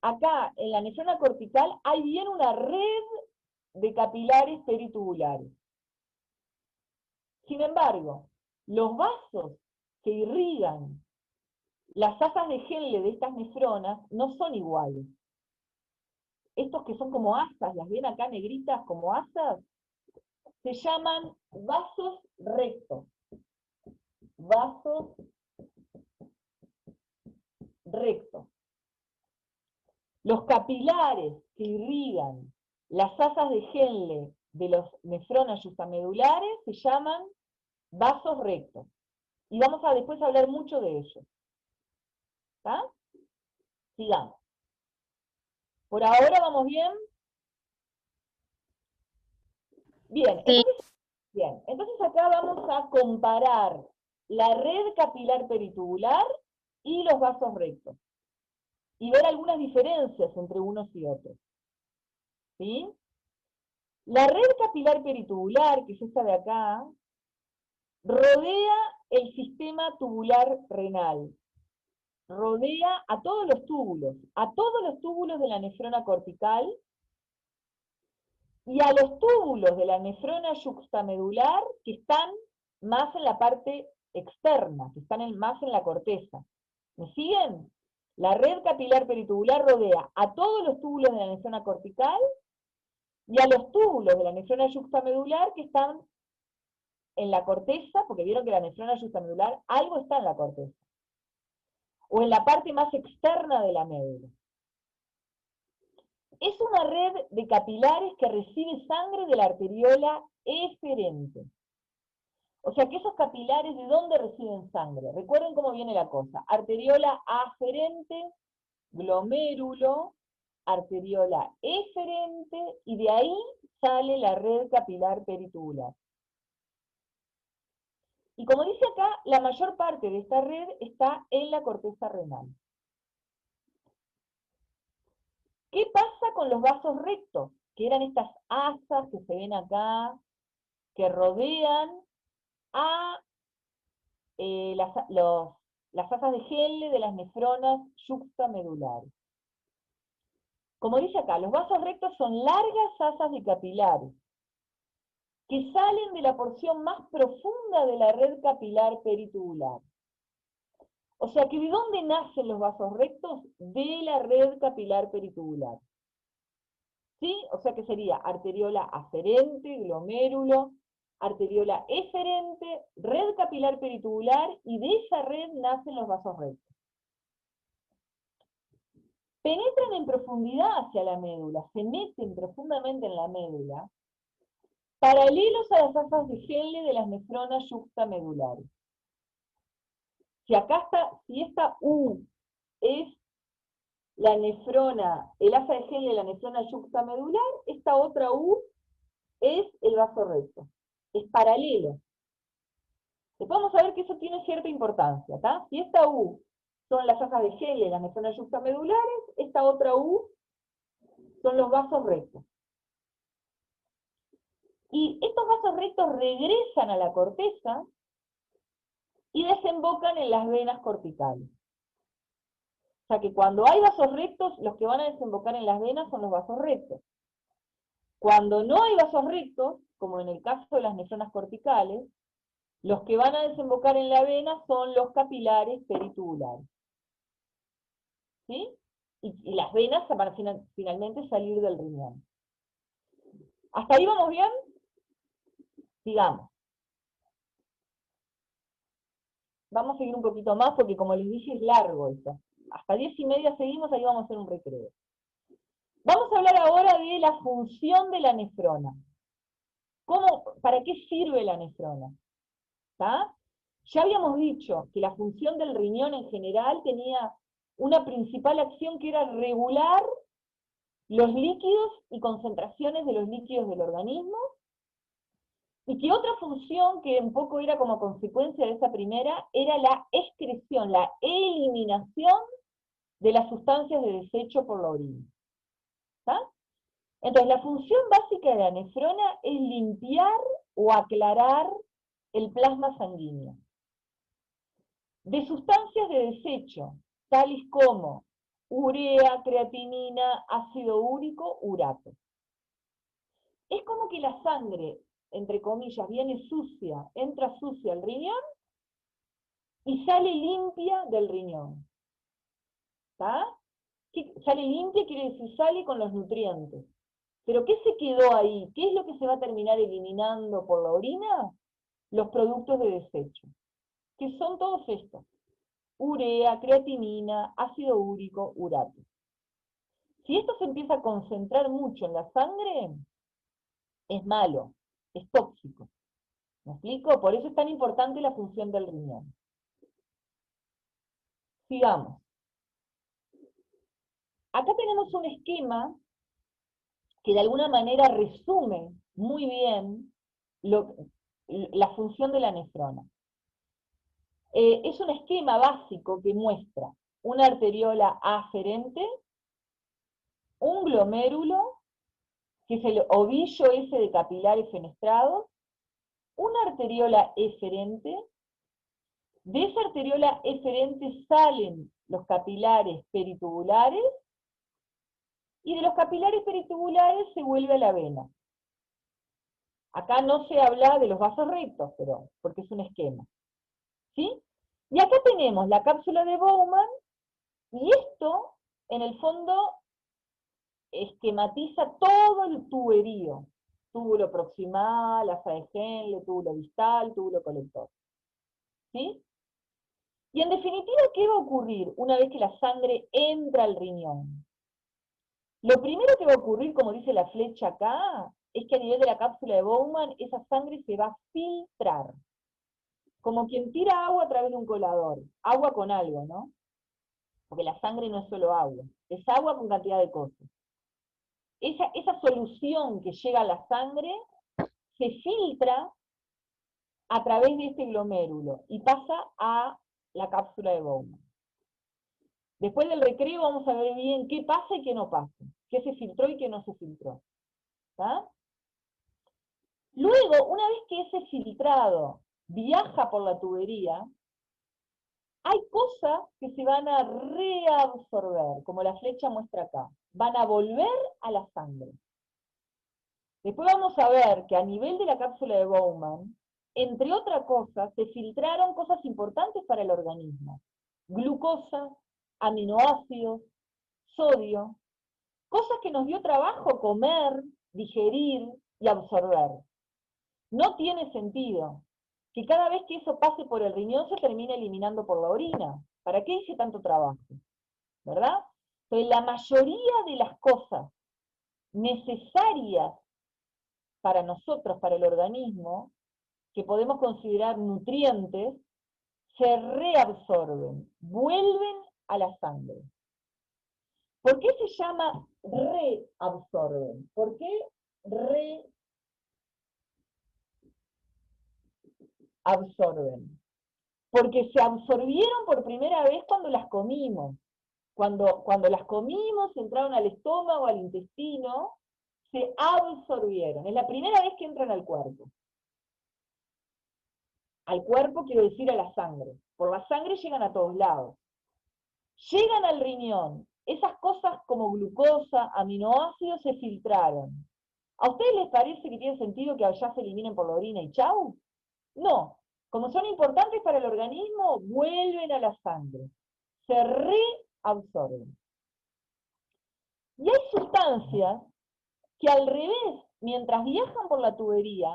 Acá, en la nefrona cortical, hay bien una red de capilares peritubulares. Sin embargo, los vasos que irrigan las asas de Henle de estas nefronas no son iguales. Estos que son como asas, las ven acá negritas como asas, se llaman vasos rectos. Vasos rectos. Los capilares que irrigan las asas de Henle de los nefronas yuxtamedulares se llaman vasos rectos. Y vamos a después hablar mucho de ellos. ¿Está? Sigamos. ¿Por ahora vamos bien? Bien, Sí. entonces acá vamos a comparar la red capilar peritubular y los vasos rectos. Y ver algunas diferencias entre unos y otros. ¿Sí? La red capilar peritubular, que es esta de acá, rodea el sistema tubular renal. Rodea a todos los túbulos de la nefrona cortical y a los túbulos de la nefrona yuxtamedular que están más en la parte externa, que están más en la corteza. ¿Me siguen? La red capilar peritubular rodea a todos los túbulos de la nefrona cortical y a los túbulos de la nefrona yuxtamedular que están en la corteza, porque vieron que la nefrona yuxtamedular, algo está en la corteza, o en la parte más externa de la médula. Es una red de capilares que recibe sangre de la arteriola eferente. O sea que esos capilares, ¿de dónde reciben sangre? Recuerden cómo viene la cosa. Arteriola aferente, glomérulo, arteriola eferente, y de ahí sale la red capilar peritubular. Y como dice acá, la mayor parte de esta red está en la corteza renal. ¿Qué pasa con los vasos rectos? Que eran estas asas que se ven acá, que rodean a las asas de Henle de las nefronas yuxtamedulares. Como dice acá, los vasos rectos son largas asas de capilares que salen de la porción más profunda de la red capilar peritubular. O sea que ¿de dónde nacen los vasos rectos? De la red capilar peritubular. ¿Sí? O sea que sería arteriola aferente, glomérulo, arteriola eferente, red capilar peritubular, y de esa red nacen los vasos rectos. Penetran en profundidad hacia la médula, se meten profundamente en la médula, paralelos a las asas de Henle de las nefronas yuxtamedulares. Si acá está, si esta U es la nefrona, el asa de Henle de la nefrona yuxtamedular, esta otra U es el vaso recto. Es paralelo. Después vamos a ver que eso tiene cierta importancia, ¿tá? Si esta U son las asas de Henle, las nefronas yuxtamedulares, esta otra U son los vasos rectos. Y estos vasos rectos regresan a la corteza y desembocan en las venas corticales. O sea que cuando hay vasos rectos, los que van a desembocar en las venas son los vasos rectos. Cuando no hay vasos rectos, como en el caso de las nefronas corticales, los que van a desembocar en la vena son los capilares peritubulares. ¿Sí? Y las venas van a finalmente salir del riñón. ¿Hasta ahí vamos bien? Sigamos. Vamos a seguir un poquito más porque, como les dije, es largo esto. Hasta 10:30 seguimos, ahí vamos a hacer un recreo. Vamos a hablar ahora de la función de la nefrona. ¿Para qué sirve la nefrona? ¿Tá? Ya habíamos dicho que la función del riñón en general tenía una principal acción que era regular los líquidos y concentraciones de los líquidos del organismo, y que otra función que un poco era como consecuencia de esa primera era la excreción, la eliminación de las sustancias de desecho por la orina. ¿Tá? Entonces, la función básica de la nefrona es limpiar o aclarar el plasma sanguíneo de sustancias de desecho, tales como urea, creatinina, ácido úrico, urato. Es como que la sangre, entre comillas, viene sucia, entra sucia al riñón y sale limpia del riñón. ¿Está? Sale limpia quiere decir sale con los nutrientes. ¿Pero qué se quedó ahí? ¿Qué es lo que se va a terminar eliminando por la orina? Los productos de desecho, que son todos estos: urea, creatinina, ácido úrico, urato. Si esto se empieza a concentrar mucho en la sangre, es malo, es tóxico. ¿Me explico? Por eso es tan importante la función del riñón. Sigamos. Acá tenemos un esquema que de alguna manera resume muy bien la función de la nefrona. Es un esquema básico que muestra una arteriola aferente, un glomérulo, que es el ovillo ese de capilares fenestrados, una arteriola eferente. De esa arteriola eferente salen los capilares peritubulares, y de los capilares peritubulares se vuelve a la vena. Acá no se habla de los vasos rectos, pero porque es un esquema. ¿Sí? Y acá tenemos la cápsula de Bowman, y esto, en el fondo, esquematiza todo el tuberío. Túbulo proximal, asa de Henle, túbulo distal, túbulo colector. ¿Sí? Y en definitiva, ¿qué va a ocurrir una vez que la sangre entra al riñón? Lo primero que va a ocurrir, como dice la flecha acá, es que a nivel de la cápsula de Bowman, esa sangre se va a filtrar. Como quien tira agua a través de un colador. Agua con algo, ¿no? porque la sangre no es solo agua, es agua con cantidad de cosas. Esa solución que llega a la sangre se filtra a través de este glomérulo y pasa a la cápsula de Bowman. Después del recreo vamos a ver bien qué pasa y qué no pasa, qué se filtró y qué no se filtró. ¿Tá? Luego, una vez que ese filtrado viaja por la tubería, hay cosas que se van a reabsorber, como la flecha muestra acá. Van a volver a la sangre. Después vamos a ver que a nivel de la cápsula de Bowman, entre otras cosas, se filtraron cosas importantes para el organismo. Glucosa, aminoácidos, sodio, cosas que nos dio trabajo comer, digerir y absorber. No tiene sentido que cada vez que eso pase por el riñón se termine eliminando por la orina. ¿Para qué hice tanto trabajo? ¿Verdad? Entonces, la mayoría de las cosas necesarias para nosotros, para el organismo, que podemos considerar nutrientes, se reabsorben, vuelven a la sangre. ¿Por qué se llama reabsorben? ¿Por qué reabsorben? Porque se absorbieron por primera vez cuando las comimos. Cuando las comimos, entraron al estómago, al intestino, se absorbieron. Es la primera vez que entran al cuerpo. Al cuerpo quiero decir a la sangre. Por la sangre llegan a todos lados. Llegan al riñón. Esas cosas como glucosa, aminoácidos se filtraron. ¿A ustedes les parece que tiene sentido que allá se eliminen por la orina y chau? No. Como son importantes para el organismo, vuelven a la sangre. Se reabsorben. Y hay sustancias que al revés, mientras viajan por la tubería,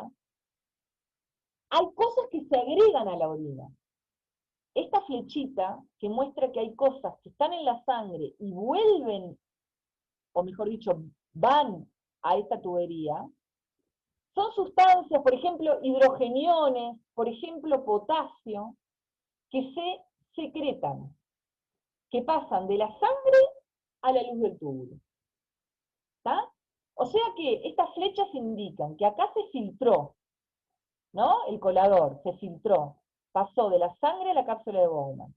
hay cosas que se agregan a la orina. Esta flechita que muestra que hay cosas que están en la sangre y vuelven, o mejor dicho, van a esta tubería, son sustancias, por ejemplo, hidrogeniones, por ejemplo, potasio, que se secretan, que pasan de la sangre a la luz del túbulo. ¿Está? O sea que estas flechas indican que acá se filtró, ¿no? El colador se filtró, pasó de la sangre a la cápsula de Bowman.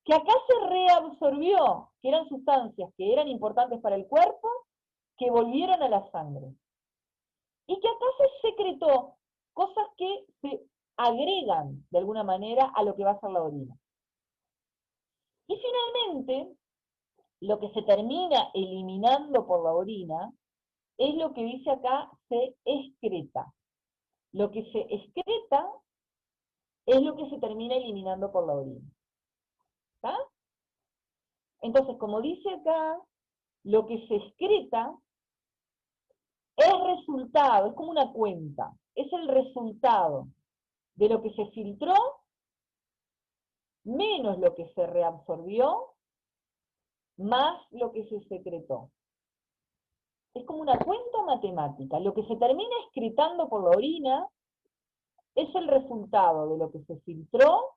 Que acá se reabsorbió, que eran sustancias que eran importantes para el cuerpo, que volvieron a la sangre. Y que acá se secretó, cosas que se agregan de alguna manera a lo que va a ser la orina. Y finalmente, lo que se termina eliminando por la orina es lo que dice acá, se excreta. Lo que se excreta es lo que se termina eliminando por la orina. ¿Está? Entonces, como dice acá, lo que se excreta es resultado, es como una cuenta, es el resultado de lo que se filtró menos lo que se reabsorbió más lo que se secretó. Es como una cuenta matemática. Lo que se termina excretando por la orina es el resultado de lo que se filtró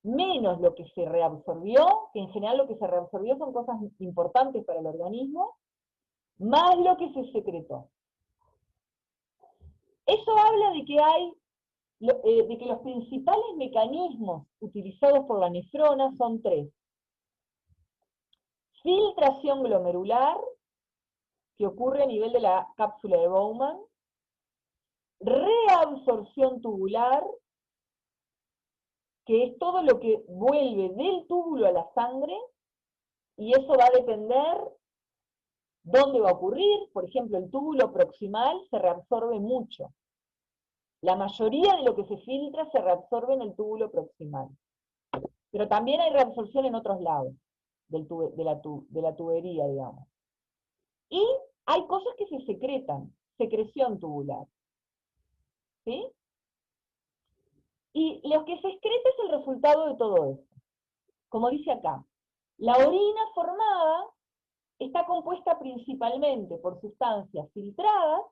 menos lo que se reabsorbió, que en general lo que se reabsorbió son cosas importantes para el organismo, más lo que se secretó. Eso habla de que de que los principales mecanismos utilizados por la nefrona son tres. Filtración glomerular, que ocurre a nivel de la cápsula de Bowman, reabsorción tubular, que es todo lo que vuelve del túbulo a la sangre, y eso va a depender dónde va a ocurrir. Por ejemplo, el túbulo proximal se reabsorbe mucho. La mayoría de lo que se filtra se reabsorbe en el túbulo proximal. Pero también hay reabsorción en otros lados de la tubería, digamos. Y hay cosas que se secretan, secreción tubular. ¿Sí? Y lo que se excreta es el resultado de todo esto. Como dice acá, la orina formada está compuesta principalmente por sustancias filtradas,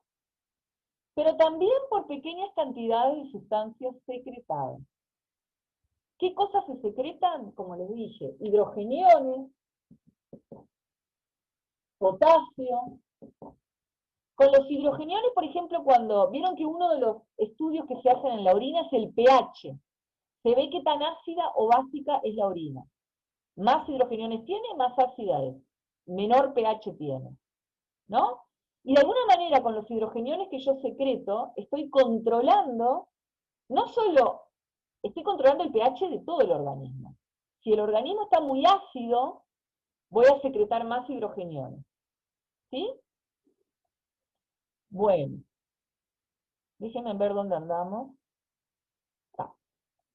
pero también por pequeñas cantidades de sustancias secretadas. ¿Qué cosas se secretan? Como les dije, hidrogeniones, potasio. Con los hidrogeniones, por ejemplo, cuando vieron que uno de los estudios que se hacen en la orina es el pH. Se ve qué tan ácida o básica es la orina. Más hidrogeniones tiene, más ácida es. Menor pH tiene. ¿No? Y de alguna manera con los hidrogeniones que yo secreto, estoy controlando, no solo, estoy controlando el pH de todo el organismo. Si el organismo está muy ácido, voy a secretar más hidrogeniones. ¿Sí? Bueno, déjenme ver dónde andamos.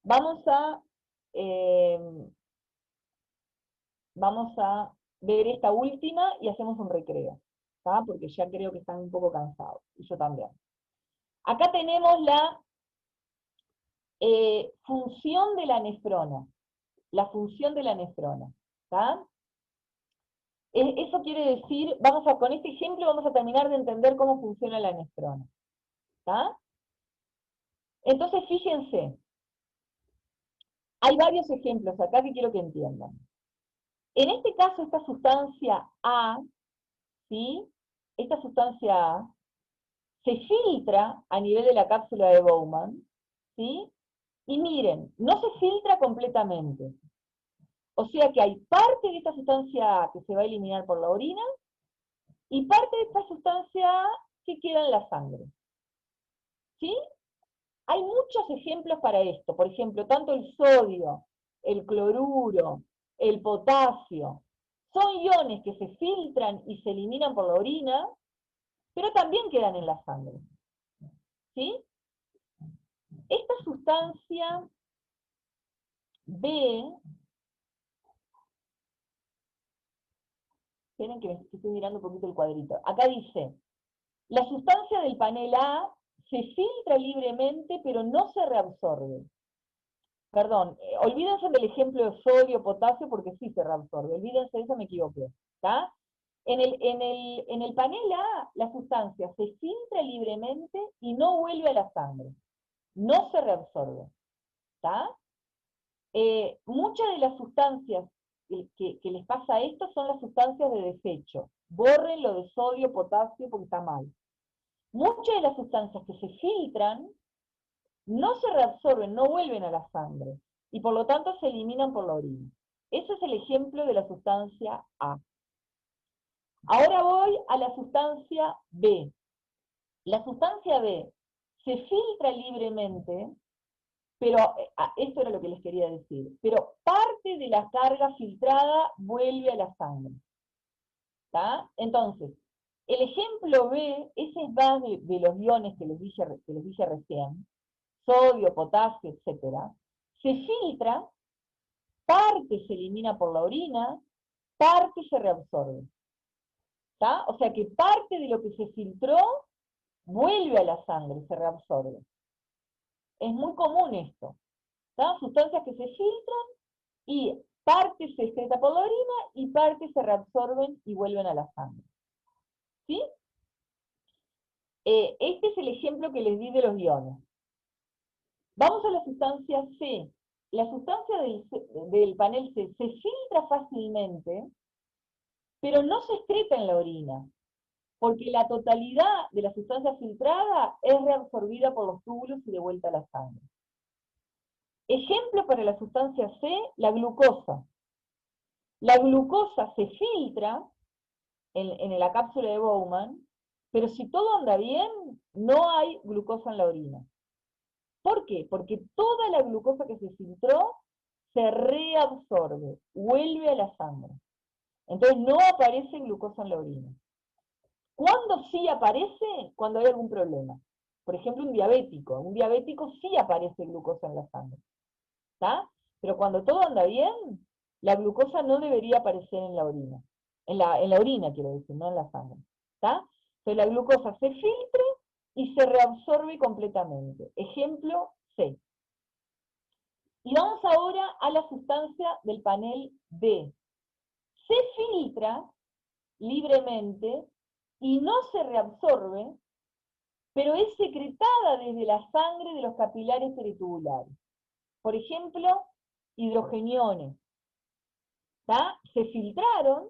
Vamos eh, vamos a ver esta última y hacemos un recreo, ¿tá? Porque ya creo que están un poco cansados, y yo también. Acá tenemos la función de la nefrona. La función de la nefrona. ¿Tá? Eso quiere decir, con este ejemplo vamos a terminar de entender cómo funciona la nefrona. ¿Tá? Entonces, fíjense, hay varios ejemplos acá que quiero que entiendan. En este caso, esta sustancia A, ¿sí? Esta sustancia A se filtra a nivel de la cápsula de Bowman, ¿sí? Y miren, no se filtra completamente. O sea que hay parte de esta sustancia A que se va a eliminar por la orina y parte de esta sustancia A que queda en la sangre. ¿Sí? Hay muchos ejemplos para esto. Por ejemplo, tanto el sodio, el cloruro, el potasio, son iones que se filtran y se eliminan por la orina, pero también quedan en la sangre. ¿Sí? Esta sustancia B, esperen que estoy mirando un poquito el cuadrito. Acá dice, la sustancia del panel A se filtra libremente, pero no se reabsorbe. Perdón, olvídense del ejemplo de sodio, potasio, porque sí se reabsorbe. Olvídense de eso, me equivoqué. ¿Tá? En el panel A, la sustancia se filtra libremente y no vuelve a la sangre. No se reabsorbe. ¿Tá? Muchas de las sustancias que les pasa esto son las sustancias de desecho. Borren lo de sodio, potasio, porque está mal. Muchas de las sustancias que se filtran no se reabsorben, no vuelven a la sangre, y por lo tanto se eliminan por la orina. Ese es el ejemplo de la sustancia A. Ahora voy a la sustancia B. La sustancia B se filtra libremente, pero, esto era lo que les quería decir, pero parte de la carga filtrada vuelve a la sangre. ¿Tá? Entonces, el ejemplo B, ese es más de los iones que les dije recién, sodio, potasio, etc., se filtra, parte se elimina por la orina, parte se reabsorbe. ¿Tá? O sea que parte de lo que se filtró vuelve a la sangre, se reabsorbe. Es muy común esto. ¿Tá? Sustancias que se filtran y parte se excreta por la orina y parte se reabsorben y vuelven a la sangre. ¿Sí? Este es el ejemplo que les di de los iones. Vamos a la sustancia C. La sustancia del panel C se filtra fácilmente, pero no se excreta en la orina, porque la totalidad de la sustancia filtrada es reabsorbida por los túbulos y de vuelta a la sangre. Ejemplo para la sustancia C, la glucosa. La glucosa se filtra en la cápsula de Bowman, pero si todo anda bien, no hay glucosa en la orina. ¿Por qué? Porque toda la glucosa que se filtró se reabsorbe, vuelve a la sangre. Entonces no aparece glucosa en la orina. ¿Cuándo sí aparece? Cuando hay algún problema. Por ejemplo, un diabético. Un diabético sí aparece glucosa en la sangre. ¿Está? Pero cuando todo anda bien, la glucosa no debería aparecer en la orina. En la orina, quiero decir, no en la sangre. ¿Está? Entonces la glucosa se filtra y se reabsorbe completamente. Ejemplo C. Y vamos ahora a la sustancia del panel B. Se filtra libremente y no se reabsorbe, pero es secretada desde la sangre de los capilares peritubulares. Por ejemplo, hidrogeniones. ¿Tá? Se filtraron,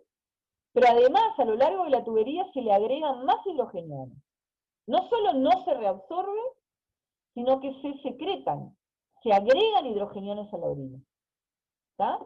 pero además a lo largo de la tubería se le agregan más hidrogeniones. No solo no se reabsorben, sino que se secretan, se agregan hidrogeniones a la orina. ¿Tá?